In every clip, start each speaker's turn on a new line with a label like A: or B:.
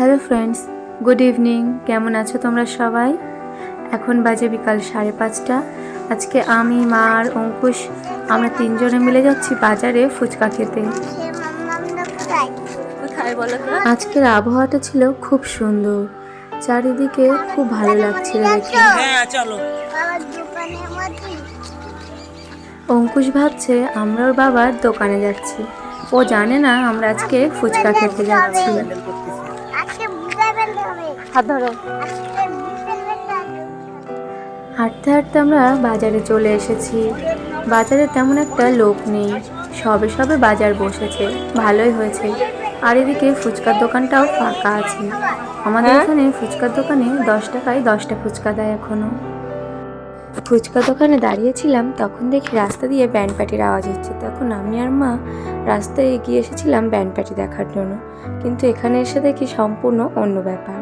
A: Hello friends, good evening. কেমন আছো তোমরা সবাই? এখন বাজে বিকাল 5:30। আজকে আমি, মা আর অঙ্কুশ আমরা তিনজনে মিলে যাচ্ছি বাজারে ফুচকা খেতে। আজকের আবহাওয়াটা ছিল খুব সুন্দর, চারিদিকে খুব ভালো লাগছিল দেখে। অঙ্কুশ ভাবছে আমরা ওর বাবার দোকানে যাচ্ছি, ও জানে না আমরা আজকে ফুচকা খেতে যাচ্ছি। হাঁটতে হাঁটতে আমরা বাজারে চলে এসেছি। বাজারে তেমন একটা লোক নেই, সবে সবে বাজার বসেছে, ভালোই হয়েছে। আর এদিকে ফুচকার দোকানটাও ফাঁকা আছে। আমাদের এখানে ফুচকার দোকানে 10 টাকায় 10টা ফুচকা দেয় এখনো। ফুচকা দোকানে দাঁড়িয়েছিলাম, তখন দেখি রাস্তা দিয়ে ব্যান্ড পার্টির আওয়াজ হচ্ছে। তখন আমি আর মা রাস্তায় এগিয়ে এসেছিলাম ব্যান্ড পার্টি দেখার জন্য, কিন্তু এখানে এসে দেখি সম্পূর্ণ অন্য ব্যাপার।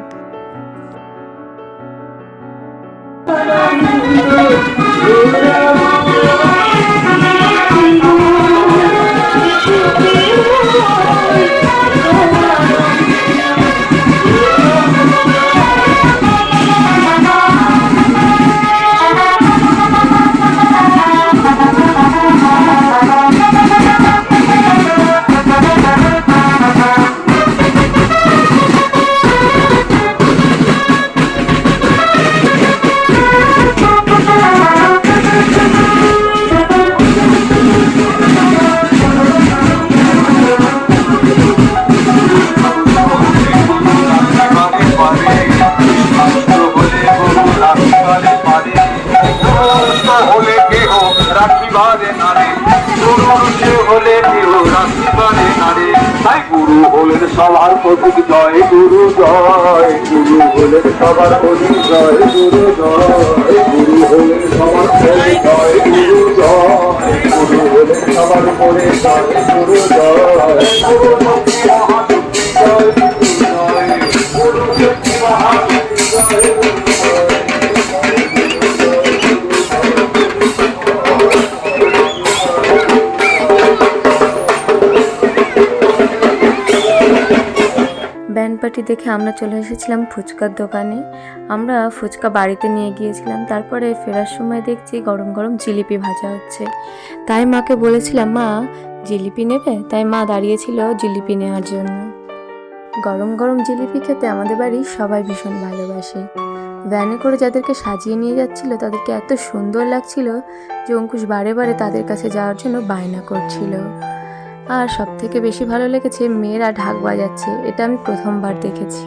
B: সবার প্রতি জয় গুরু, জয় গুরু হলেন সবার প্রতি জয় গুরু, জয় গুরু হলেন সবার প্রতি জয় গুরু, জয় গুরু হলেন সবার প্রতি জয় গুরু, জয় গুরু শক্তি মহাশক্তি জয় গুরু, জয় গুরু শক্তি মহাশক্তি জয় গুরু।
A: ব্যান্ড পার্টি দেখে আমরা চলে এসেছিলাম ফুচকার দোকানে। আমরা ফুচকা বাড়িতে নিয়ে গিয়েছিলাম, তারপরে ফেরার সময় দেখছি গরম গরম জিলিপি ভাজা হচ্ছে। তাই মাকে বলেছিলাম, মা জিলিপি নেবে? তাই মা দাঁড়িয়েছিল জিলিপি নেওয়ার জন্য। গরম গরম জিলিপি খেতে আমাদের বাড়ির সবাই ভীষণ ভালোবাসে। ভ্যানে করে যাদেরকে সাজিয়ে নিয়ে যাচ্ছিল তাদেরকে এত সুন্দর লাগছিল যে অঙ্কুশ বারে বারে তাদের কাছে যাওয়ার জন্য বায়না করছিল। আর সব থেকে বেশি ভালো লেগেছে মেয়েরা ঢাক বাজাচ্ছে, এটা আমি প্রথমবার দেখেছি।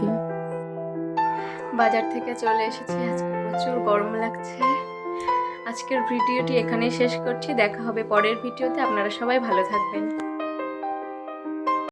A: বাজার থেকে চলে এসেছি, আজকে প্রচুর গরম লাগছে। আজকের ভিডিওটি এখানেই শেষ করছি, দেখা হবে পরের ভিডিওতে। আপনারা সবাই ভালো থাকবেন।